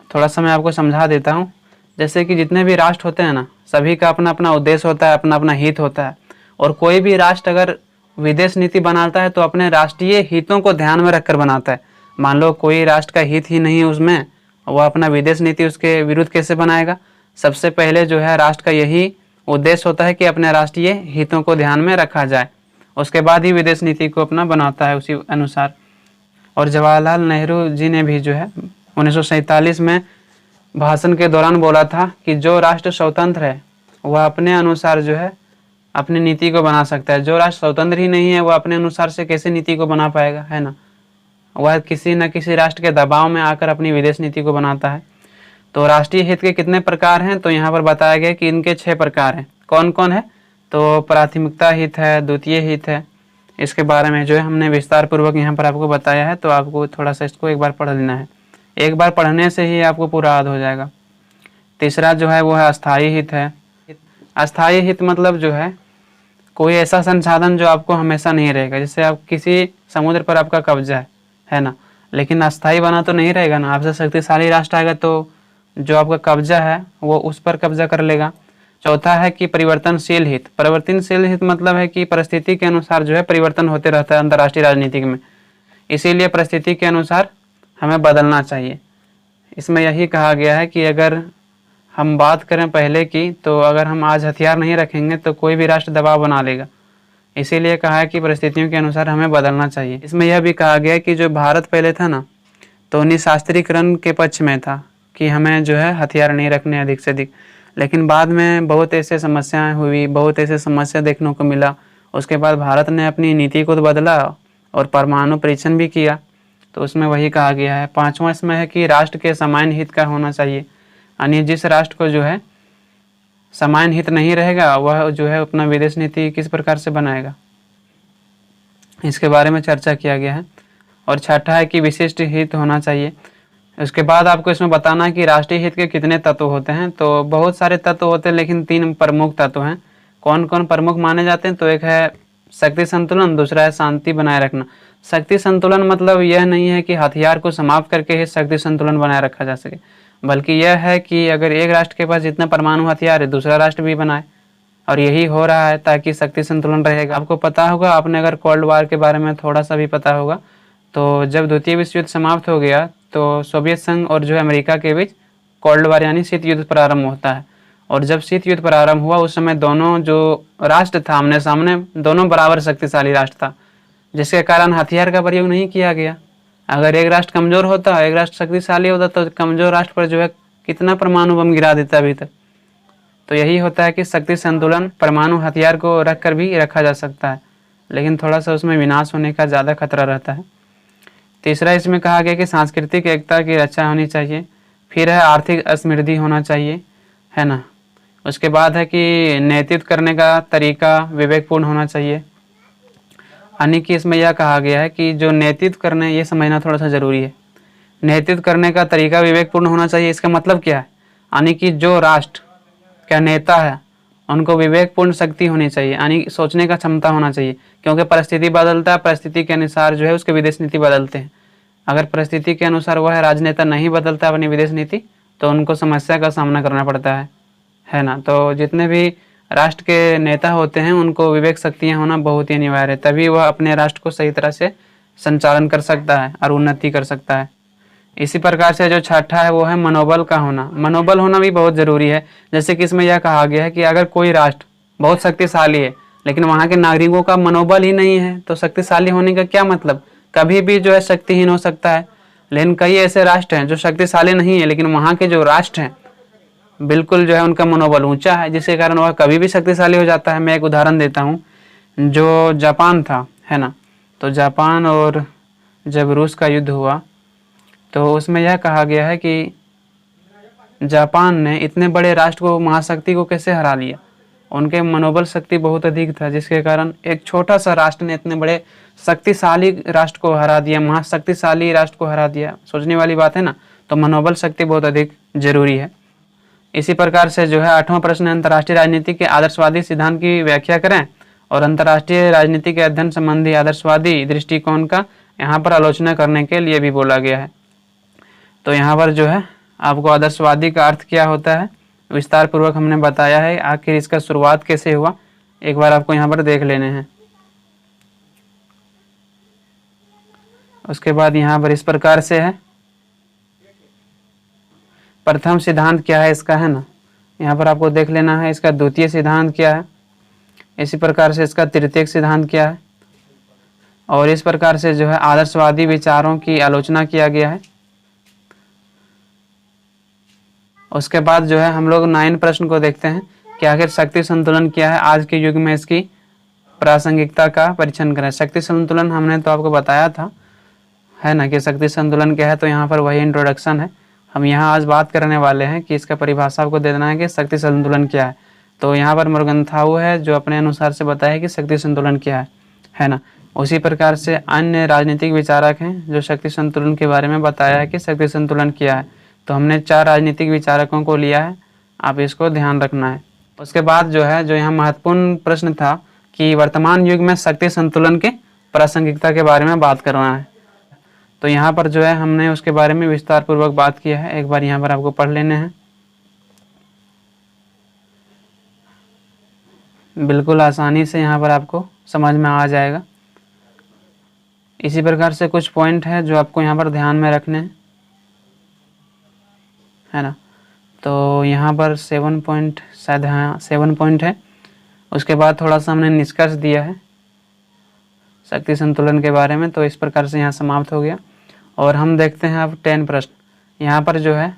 थोड़ा सा मैं आपको समझा देता हूँ। जैसे कि जितने भी राष्ट्र होते हैं ना, सभी का अपना अपना उद्देश्य होता है, अपना अपना हित होता है। और कोई भी राष्ट्र अगर विदेश नीति बनाता है तो अपने राष्ट्रीय हितों को ध्यान में रखकर बनाता है। मान लो कोई राष्ट्र का हित ही नहीं है उसमें, वह अपना विदेश नीति उसके विरुद्ध कैसे बनाएगा। सबसे पहले जो है राष्ट्र का यही उद्देश्य होता है कि अपने राष्ट्रीय हितों को ध्यान में रखा जाए, उसके बाद ही विदेश नीति को अपना बनाता है उसी अनुसार। और जवाहरलाल नेहरू जी ने भी जो है 1947 में भाषण के दौरान बोला था कि जो राष्ट्र स्वतंत्र है वह अपने अनुसार जो है अपनी नीति को बना सकता है। जो राष्ट्र स्वतंत्र ही नहीं है वह अपने अनुसार से कैसे नीति को बना पाएगा, है ना। वह किसी न किसी राष्ट्र के दबाव में आकर अपनी विदेश नीति को बनाता है। तो राष्ट्रीय हित के कितने प्रकार हैं, तो यहाँ पर बताया गया कि इनके 6 प्रकार हैं। कौन कौन है, तो प्राथमिकता हित है, द्वितीय हित है। इसके बारे में जो है हमने विस्तार पूर्वक यहाँ पर आपको बताया है, तो आपको थोड़ा सा इसको एक बार पढ़ लेना है। एक बार पढ़ने से ही आपको पूरा याद हो जाएगा। तीसरा जो है वो है अस्थायी हित है। अस्थायी हित मतलब जो है कोई ऐसा संसाधन जो आपको हमेशा नहीं रहेगा। जैसे आप किसी समुद्र पर आपका कब्जा है ना, लेकिन अस्थायी बना तो नहीं रहेगा ना। आपसे शक्तिशाली राष्ट्र आएगा तो जो आपका कब्जा है वो उस पर कब्जा कर लेगा। चौथा है कि परिवर्तनशील हित। परिवर्तनशील हित मतलब है कि परिस्थिति के अनुसार जो है परिवर्तन होते रहता है अंतर्राष्ट्रीय राजनीति में, इसीलिए परिस्थिति के अनुसार हमें बदलना चाहिए। इसमें यही कहा गया है कि अगर हम बात करें पहले की, तो अगर हम आज हथियार नहीं रखेंगे तो कोई भी राष्ट्र दबाव बना लेगा। इसीलिए कहा है कि परिस्थितियों के अनुसार हमें बदलना चाहिए। इसमें यह भी कहा गया कि जो भारत पहले था ना, तो निशास्त्रीकरण के पक्ष में था कि हमें जो है हथियार नहीं रखने अधिक से अधिक। लेकिन बाद में बहुत ऐसे समस्याएं हुई, बहुत ऐसे समस्या देखने को मिला। उसके बाद भारत ने अपनी नीति को तो बदला और परमाणु परीक्षण भी किया। तो उसमें वही कहा गया है। 5वां इसमें है कि राष्ट्र के समान हित का होना चाहिए, यानी जिस राष्ट्र को जो है समान हित नहीं रहेगा वह जो है अपना विदेश नीति किस प्रकार से बनाएगा, इसके बारे में चर्चा किया गया है। और छठा है कि विशिष्ट हित होना चाहिए। उसके बाद आपको इसमें बताना है कि राष्ट्रीय हित के कितने तत्व होते हैं। तो बहुत सारे तत्व होते हैं, लेकिन 3 प्रमुख तत्व हैं। कौन कौन प्रमुख माने जाते हैं, तो एक है शक्ति संतुलन, दूसरा है शांति बनाए रखना। शक्ति संतुलन मतलब यह नहीं है कि हथियार को समाप्त करके ही शक्ति संतुलन बनाए रखा जा सके, बल्कि यह है कि अगर एक राष्ट्र के पास जितना परमाणु हथियार है दूसरा राष्ट्र भी बनाए, और यही हो रहा है ताकि शक्ति संतुलन रहेगा। आपको पता होगा, आपने अगर कोल्ड वार के बारे में थोड़ा सा भी पता होगा, तो जब द्वितीय विश्व युद्ध समाप्त हो गया तो सोवियत संघ और जो है अमेरिका के बीच कोल्ड वार यानी शीत युद्ध प्रारंभ होता है। और जब शीत युद्ध प्रारंभ हुआ उस समय दोनों जो राष्ट्र था आमने सामने, दोनों बराबर शक्तिशाली राष्ट्र था, जिसके कारण हथियार का प्रयोग नहीं किया गया। अगर एक राष्ट्र कमजोर होता, एक राष्ट्र शक्तिशाली होता, तो कमजोर राष्ट्र पर जो है कितना परमाणु बम गिरा देता अभी तक। तो यही होता है कि शक्ति संतुलन परमाणु हथियार को रख कर भी रखा जा सकता है, लेकिन थोड़ा सा उसमें विनाश होने का ज़्यादा खतरा रहता है। तीसरा इसमें कहा गया कि सांस्कृतिक एकता की रक्षा होनी चाहिए। फिर है आर्थिक समृद्धि होना चाहिए, है ना। उसके बाद है कि नेतृत्व करने का तरीका विवेकपूर्ण होना चाहिए, यानी कि इसमें यह कहा गया है कि जो नेतृत्व करने, ये समझना थोड़ा सा ज़रूरी है। नेतृत्व करने का तरीका विवेकपूर्ण होना चाहिए, इसका मतलब क्या है, यानी कि जो राष्ट्र का नेता है उनको विवेकपूर्ण शक्ति होनी चाहिए, यानी सोचने का क्षमता होना चाहिए। क्योंकि परिस्थिति बदलता है, परिस्थिति के अनुसार जो है उसके विदेश नीति बदलते हैं। अगर परिस्थिति के अनुसार वह राजनेता नहीं बदलता अपनी विदेश नीति, तो उनको समस्या का सामना करना पड़ता है ना। तो जितने भी राष्ट्र के नेता होते हैं उनको विवेक शक्तियाँ होना बहुत ही अनिवार्य है, तभी वह अपने राष्ट्र को सही तरह से संचालन कर सकता है और उन्नति कर सकता है। इसी प्रकार से जो छठा है वो है मनोबल का होना। मनोबल होना भी बहुत ज़रूरी है। जैसे कि इसमें यह कहा गया है कि अगर कोई राष्ट्र बहुत शक्तिशाली है लेकिन वहाँ के नागरिकों का मनोबल ही नहीं है, तो शक्तिशाली होने का क्या मतलब, कभी भी जो है शक्तिहीन हो सकता है। लेकिन कई ऐसे राष्ट्र हैं जो शक्तिशाली नहीं है, लेकिन वहाँ के जो राष्ट्र हैं बिल्कुल जो है उनका मनोबल ऊंचा है, जिसके कारण वह कभी भी शक्तिशाली हो जाता है। मैं एक उदाहरण देता हूँ, जो जापान था, है ना। तो जापान और जब रूस का युद्ध हुआ तो उसमें यह कहा गया है कि जापान ने इतने बड़े राष्ट्र को, महाशक्ति को कैसे हरा लिया। उनके मनोबल शक्ति बहुत अधिक था, जिसके कारण एक छोटा सा राष्ट्र ने इतने बड़े शक्तिशाली राष्ट्र को हरा दिया, महाशक्तिशाली राष्ट्र को हरा दिया। सोचने वाली बात है ना। तो मनोबल शक्ति बहुत अधिक जरूरी है। इसी प्रकार से जो है 8वां प्रश्न है, अंतर्राष्ट्रीय राजनीति के आदर्शवादी सिद्धांत की व्याख्या करें। और अंतर्राष्ट्रीय राजनीति के अध्ययन संबंधी आदर्शवादी दृष्टिकोण का यहाँ पर आलोचना करने के लिए भी बोला गया है। तो यहाँ पर जो है आपको आदर्शवादी का अर्थ क्या होता है विस्तार पूर्वक हमने बताया है। आखिर इसका शुरुआत कैसे हुआ एक बार आपको यहाँ पर देख लेने हैं। उसके बाद यहाँ पर इस प्रकार से है, प्रथम सिद्धांत क्या है इसका, है ना, यहाँ पर आपको देख लेना है। इसका द्वितीय सिद्धांत क्या है, इसी प्रकार से इसका तृतीयक सिद्धांत क्या है, और इस प्रकार से जो है आदर्शवादी विचारों की आलोचना किया गया है। उसके बाद जो है हम लोग 9 प्रश्न को देखते हैं कि आखिर शक्ति संतुलन क्या है, आज के युग में इसकी प्रासंगिकता का परीक्षण करें। शक्ति संतुलन हमने तो आपको बताया था, है ना, कि शक्ति संतुलन क्या है। तो यहाँ पर वही इंट्रोडक्शन है। हम यहाँ आज बात करने वाले हैं कि इसका परिभाषा आपको दे देना है कि शक्ति संतुलन क्या है। तो यहाँ पर मुर्गनथाउ है जो अपने अनुसार से बताया कि शक्ति संतुलन क्या है ना। उसी प्रकार से अन्य राजनीतिक विचारक हैं जो शक्ति संतुलन के बारे में बताया है कि शक्ति संतुलन क्या है। तो हमने 4 राजनीतिक विचारकों को लिया है, आप इसको ध्यान रखना है। उसके बाद जो है जो यहाँ महत्वपूर्ण प्रश्न था कि वर्तमान युग में शक्ति संतुलन के प्रासंगिकता के बारे में बात करना है। तो यहाँ पर जो है हमने उसके बारे में विस्तार पूर्वक बात किया है, एक बार यहाँ पर आपको पढ़ लेने हैं। बिल्कुल आसानी से यहाँ पर आपको समझ में आ जाएगा। इसी प्रकार से कुछ पॉइंट है जो आपको यहाँ पर ध्यान में रखने हैं, है ना। तो यहाँ पर 7 पॉइंट, शायद हाँ 7 पॉइंट है। उसके बाद थोड़ा सा हमने निष्कर्ष दिया है शक्ति संतुलन के बारे में। तो इस प्रकार से यहाँ समाप्त हो गया। और हम देखते हैं अब 10 प्रश्न। यहाँ पर जो है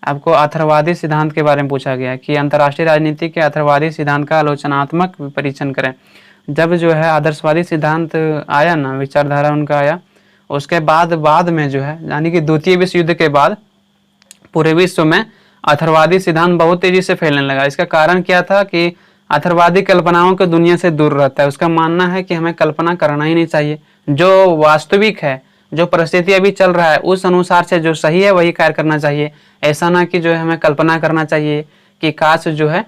आपको अथर्ववादी सिद्धांत के बारे में पूछा गया है कि अंतर्राष्ट्रीय राजनीति के अथर्ववादी सिद्धांत का आलोचनात्मक परीक्षण करें। जब जो है आदर्शवादी सिद्धांत आया ना, विचारधारा उनका आया, उसके बाद में जो है यानी कि द्वितीय विश्व युद्ध के बाद पूरे विश्व में अथर्ववादी सिद्धांत बहुत तेजी से फैलने लगा। इसका कारण क्या था कि अथर्ववादी कल्पनाओं के दुनिया से दूर रहता है। उसका मानना है कि हमें कल्पना करना ही नहीं चाहिए, जो वास्तविक है, जो परिस्थिति अभी चल रहा है उस अनुसार से जो सही है वही कार्य करना चाहिए। ऐसा ना कि जो है हमें कल्पना करना चाहिए कि काश जो है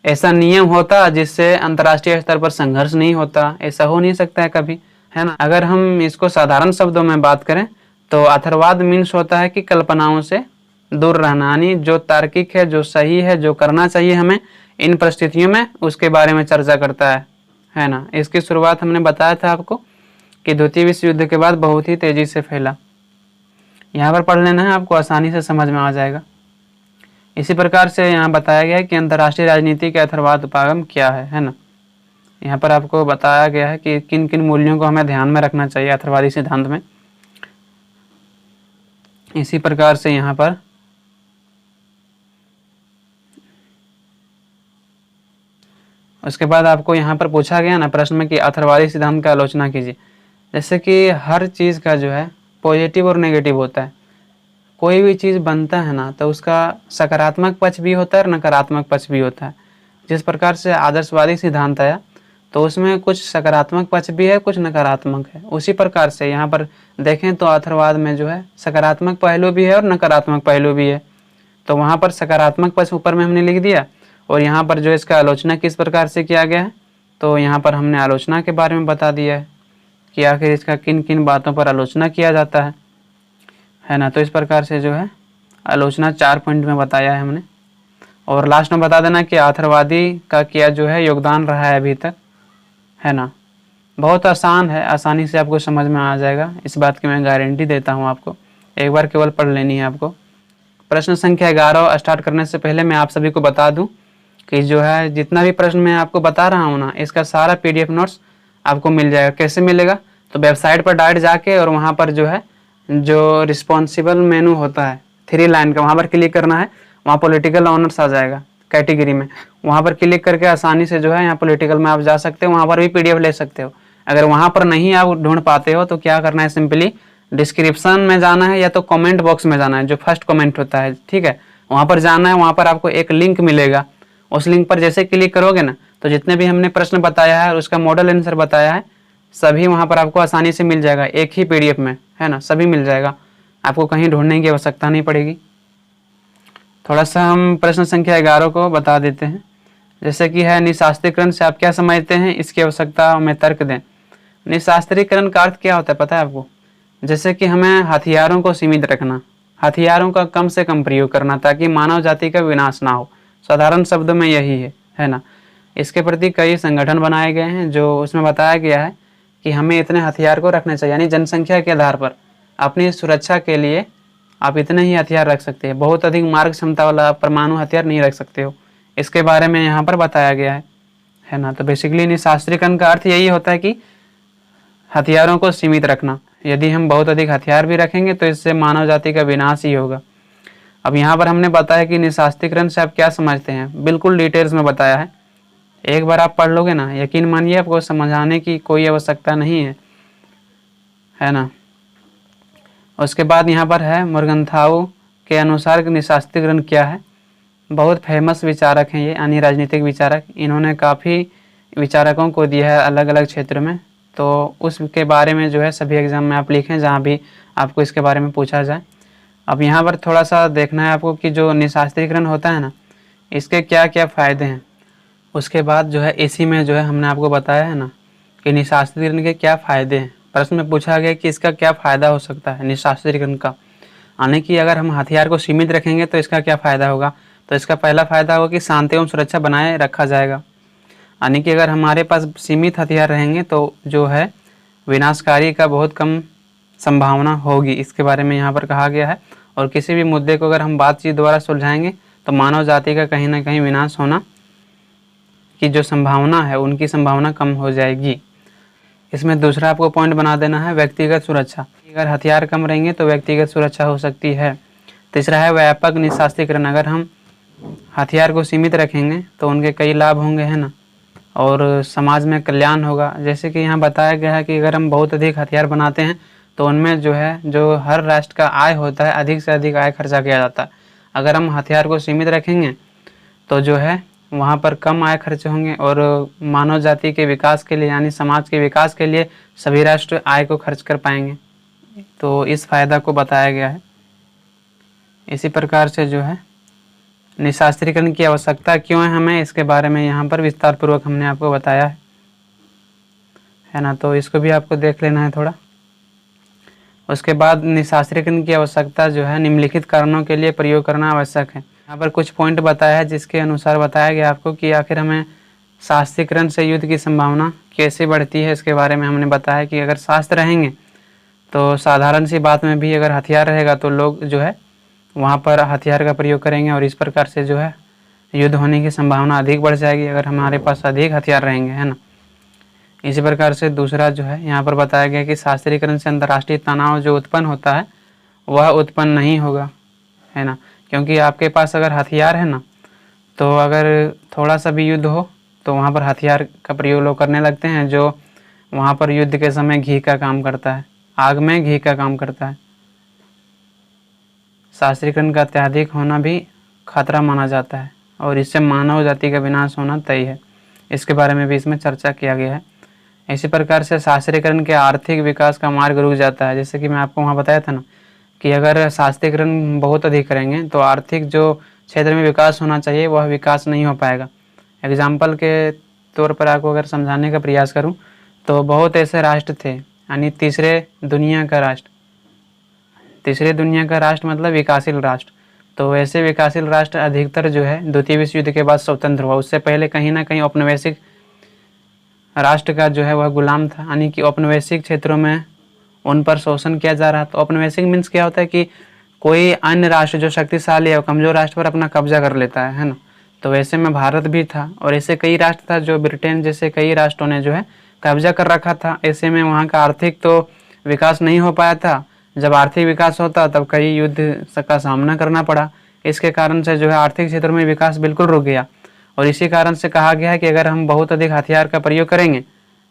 ऐसा नियम होता जिससे अंतर्राष्ट्रीय स्तर पर संघर्ष नहीं होता। ऐसा हो नहीं सकता है कभी, है ना। अगर हम इसको साधारण शब्दों में बात करें तो अथर्ववाद मीन्स होता है कि कल्पनाओं से दूर रहना, यानी जो तार्किक है, जो सही है, जो करना चाहिए हमें इन परिस्थितियों में, उसके बारे में चर्चा करता है ना। इसकी शुरुआत हमने बताया था आपको कि द्वितीय विश्व युद्ध के बाद बहुत ही तेजी से फैला। यहाँ पर पढ़ लेना है, आपको आसानी से समझ में आ जाएगा। इसी प्रकार से यहाँ बताया गया है कि अंतर्राष्ट्रीय राजनीति के अथर्ववाद उपागम क्या है ना। यहाँ पर आपको बताया गया है कि किन किन मूल्यों को हमें ध्यान में रखना चाहिए अथर्ववादी सिद्धांत में। इसी प्रकार से यहाँ पर उसके बाद आपको यहाँ पर पूछा गया ना प्रश्न में कि अथर्ववादी सिद्धांत का आलोचना कीजिए। जैसे कि हर चीज़ का जो है पॉजिटिव और नेगेटिव होता है। कोई भी चीज़ बनता है ना तो उसका सकारात्मक पक्ष भी होता है और नकारात्मक पक्ष भी होता है। जिस प्रकार से आदर्शवादी सिद्धांत आया तो उसमें कुछ सकारात्मक पक्ष भी है, कुछ नकारात्मक है। उसी प्रकार से यहाँ पर देखें तो अथर्ववाद में जो है सकारात्मक पहलू भी है और नकारात्मक पहलू भी है। तो वहाँ पर सकारात्मक पक्ष ऊपर में हमने लिख दिया, और यहाँ पर जो इसका आलोचना किस प्रकार से किया गया है तो यहाँ पर हमने आलोचना के बारे में बता दिया है कि आखिर इसका किन किन बातों पर आलोचना किया जाता है ना। तो इस प्रकार से जो है आलोचना 4 पॉइंट में बताया है हमने। और लास्ट में बता देना कि अथर्ववादी का क्या जो है योगदान रहा है अभी तक, है ना। बहुत आसान है, आसानी से आपको समझ में आ जाएगा, इस बात की मैं गारंटी देता हूँ आपको। एक बार केवल पढ़ लेनी है आपको। प्रश्न संख्या 11 स्टार्ट करने से पहले मैं आप सभी को बता दूँ कि जो है जितना भी प्रश्न मैं आपको बता रहा हूँ ना, इसका सारा PDF नोट्स आपको मिल जाएगा। कैसे मिलेगा, तो वेबसाइट पर डायरेक्ट जाके और वहाँ पर जो है जो रिस्पॉन्सिबल मेनू होता है 3 लाइन का, वहाँ पर क्लिक करना है। वहाँ पॉलिटिकल ऑनर्स आ जाएगा कैटेगरी में, वहाँ पर क्लिक करके आसानी से जो है यहाँ पॉलिटिकल में आप जा सकते हो, वहाँ पर भी PDF ले सकते हो। अगर वहाँ पर नहीं आप ढूंढ पाते हो तो क्या करना है, सिंपली डिस्क्रिप्शन में जाना है या तो कमेंट बॉक्स में जाना है, जो फर्स्ट कमेंट होता है, ठीक है, वहाँ पर जाना है। वहाँ पर आपको एक लिंक मिलेगा, उस लिंक पर जैसे क्लिक करोगे ना तो जितने भी हमने प्रश्न बताया है और उसका मॉडल आंसर बताया है सभी वहाँ पर आपको आसानी से मिल जाएगा, एक ही PDF में, है ना, सभी मिल जाएगा, आपको कहीं ढूंढने की आवश्यकता नहीं पड़ेगी। थोड़ा सा हम प्रश्न संख्या 11 को बता देते हैं। जैसे कि है, निशास्त्रीकरण से आप क्या समझते हैं, इसकी आवश्यकता में तर्क दें। निशास्त्रीकरण का अर्थ क्या होता है पता है आपको? जैसे कि हमें हथियारों को सीमित रखना, हथियारों का कम से कम प्रयोग करना ताकि मानव जाति का विनाश ना हो। साधारण शब्दों में यही है ना। इसके प्रति कई संगठन बनाए गए हैं जो उसमें बताया गया है कि हमें इतने हथियार को रखने चाहिए, यानी जनसंख्या के आधार पर अपनी सुरक्षा के लिए आप इतने ही हथियार रख सकते हैं। बहुत अधिक मारक क्षमता वाला परमाणु हथियार नहीं रख सकते हो, इसके बारे में यहाँ पर बताया गया है ना। तो बेसिकली निशास्त्रीकरण का अर्थ यही होता है कि हथियारों को सीमित रखना। यदि हम बहुत अधिक हथियार भी रखेंगे तो इससे मानव जाति का विनाश ही होगा। अब यहाँ पर हमने बताया कि निशास्त्रीकरण से आप क्या समझते हैं, बिल्कुल डिटेल्स में बताया है। एक बार आप पढ़ लोगे ना, यकीन मानिए आपको समझाने की कोई आवश्यकता नहीं है ना। उसके बाद यहाँ पर है, मुर्गनथाउ के अनुसार निशास्त्रीकरण क्या है। बहुत फेमस विचारक हैं ये, यानी राजनीतिक विचारक। इन्होंने काफ़ी विचारकों को दिया है अलग अलग क्षेत्रों में, तो उसके बारे में जो है सभी एग्जाम में आप लिखें जहाँ भी आपको इसके बारे में पूछा जाए। अब यहाँ पर थोड़ा सा देखना है आपको कि जो निशास्त्रीकरण होता है ना, इसके क्या क्या फ़ायदे हैं। उसके बाद जो है इसी में जो है हमने आपको बताया है ना कि निशास्त्रीकरण के क्या फ़ायदे हैं। प्रश्न में पूछा गया कि इसका क्या फ़ायदा हो सकता है निशास्त्रीकरण का, यानी कि अगर हम हथियार को सीमित रखेंगे तो इसका क्या फ़ायदा होगा। तो इसका पहला फ़ायदा होगा कि शांति एवं सुरक्षा बनाए रखा जाएगा, यानी कि अगर हमारे पास सीमित हथियार रहेंगे तो जो है विनाशकारी का बहुत कम संभावना होगी, इसके बारे में यहाँ पर कहा गया है। और किसी भी मुद्दे को अगर हम बातचीत द्वारा सुलझाएंगे तो मानव जाति का कहीं ना कहीं विनाश होना की जो संभावना है उनकी संभावना कम हो जाएगी। इसमें दूसरा आपको पॉइंट बना देना है, व्यक्तिगत सुरक्षा। अगर हथियार कम रहेंगे तो व्यक्तिगत सुरक्षा हो सकती है। तीसरा है व्यापक निशास्त्रीकरण। अगर हम हथियार को सीमित रखेंगे तो उनके कई लाभ होंगे, है ना, और समाज में कल्याण होगा। जैसे कि यहाँ बताया गया है कि अगर हम बहुत अधिक हथियार बनाते हैं तो उनमें जो है जो हर राष्ट्र का आय होता है, अधिक से अधिक आय खर्चा किया जाता है। अगर हम हथियार को सीमित रखेंगे तो जो है वहाँ पर कम आय खर्च होंगे और मानव जाति के विकास के लिए, यानी समाज के विकास के लिए सभी राष्ट्र आय को खर्च कर पाएंगे। तो इस फायदा को बताया गया है। इसी प्रकार से जो है निशास्त्रीकरण की आवश्यकता क्यों है हमें, इसके बारे में यहाँ पर विस्तार पूर्वक हमने आपको बताया है ना। तो इसको भी आपको देख लेना है थोड़ा। उसके बाद निशास्त्रीकरण की आवश्यकता जो है निम्नलिखित कारणों के लिए प्रयोग करना आवश्यक है। यहाँ पर कुछ पॉइंट बताया है जिसके अनुसार बताया गया आपको कि आखिर हमें शास्त्रीकरण से युद्ध की संभावना कैसे बढ़ती है। इसके बारे में हमने बताया कि अगर शास्त्र रहेंगे तो साधारण सी बात में भी अगर हथियार रहेगा तो लोग जो है वहाँ पर हथियार का प्रयोग करेंगे और इस प्रकार से जो है युद्ध होने की संभावना अधिक बढ़ जाएगी अगर हमारे पास अधिक हथियार रहेंगे, है ना। इसी प्रकार से दूसरा जो है यहाँ पर बताया गया कि शास्त्रीकरण से अंतर्राष्ट्रीय तनाव जो उत्पन्न होता है वह उत्पन्न नहीं होगा, है ना, क्योंकि आपके पास अगर हथियार है ना तो अगर थोड़ा सा भी युद्ध हो तो वहाँ पर हथियार का प्रयोग लोग करने लगते हैं, जो वहाँ पर युद्ध के समय घी का काम करता है, आग में घी का काम करता है। शास्त्रीकरण का अत्यधिक होना भी खतरा माना जाता है और इससे मानव जाति का विनाश होना तय है। इसके बारे में भी इसमें चर्चा किया गया है। इसी प्रकार से शास्त्रीकरण के आर्थिक विकास का मार्ग रुक जाता है। जैसे कि मैं आपको वहाँ बताया था ना कि अगर शास्त्रीकरण बहुत अधिक करेंगे तो आर्थिक जो क्षेत्र में विकास होना चाहिए वह विकास नहीं हो पाएगा। एग्जाम्पल के तौर पर आपको अगर समझाने का प्रयास करूं तो बहुत ऐसे राष्ट्र थे, यानी तीसरे दुनिया का राष्ट्र मतलब विकासशील राष्ट्र। तो ऐसे विकासशील राष्ट्र अधिकतर जो है द्वितीय विश्व युद्ध के बाद स्वतंत्र हुआ, उससे पहले कहीं ना कहीं औपनिवेशिक राष्ट्र का जो है वह गुलाम था, यानी कि औपनिवेशिक क्षेत्रों में उन पर शोषण किया जा रहा था। औपनिवेशिक मीन्स क्या होता है कि कोई अन्य राष्ट्र जो शक्तिशाली है कमजोर राष्ट्र पर अपना कब्जा कर लेता है ना। तो वैसे में भारत भी था और ऐसे कई राष्ट्र था जो ब्रिटेन जैसे कई राष्ट्रों ने जो है कब्जा कर रखा था। ऐसे में वहाँ का आर्थिक तो विकास नहीं हो पाया था। जब आर्थिक विकास होता तब कई युद्ध का सामना करना पड़ा। इसके कारण से जो है आर्थिक क्षेत्र में विकास बिल्कुल रुक गया और इसी कारण से कहा गया है कि अगर हम बहुत अधिक हथियार का प्रयोग करेंगे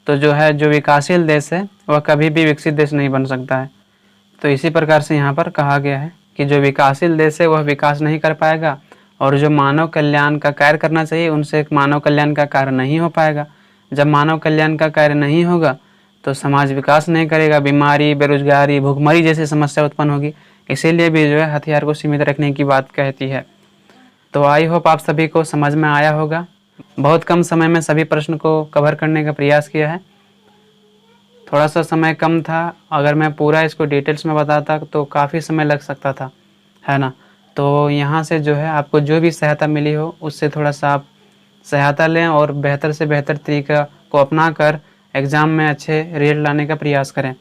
तो जो है जो विकासशील देश है वह कभी भी विकसित देश नहीं बन सकता है। तो इसी प्रकार से यहाँ पर कहा गया है कि जो विकासशील देश है वह विकास नहीं कर पाएगा और जो मानव कल्याण का कार्य करना चाहिए उनसे मानव कल्याण का कार्य नहीं हो पाएगा। जब मानव कल्याण का कार्य नहीं होगा तो समाज विकास नहीं करेगा, बीमारी, बेरोजगारी, भूखमरी जैसी समस्या उत्पन्न होगी। इसीलिए भी जो है हथियार को सीमित रखने की बात कहती है। तो आई होप आप सभी को समझ में आया होगा। बहुत कम समय में सभी प्रश्न को कवर करने का प्रयास किया है। थोड़ा सा समय कम था, अगर मैं पूरा इसको डिटेल्स में बताता तो काफ़ी समय लग सकता था, है ना। तो यहाँ से जो है आपको जो भी सहायता मिली हो उससे थोड़ा सा आप सहायता लें और बेहतर से बेहतर तरीका को अपना कर एग्ज़ाम में अच्छे रिजल्ट लाने का प्रयास करें।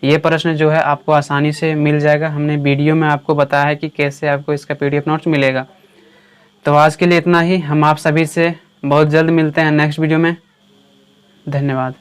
ये प्रश्न जो है आपको आसानी से मिल जाएगा। हमने वीडियो में आपको बताया है कि कैसे आपको इसका PDF नोट्स मिलेगा। तो आज के लिए इतना ही। हम आप सभी से बहुत जल्द मिलते हैं नेक्स्ट वीडियो में। धन्यवाद।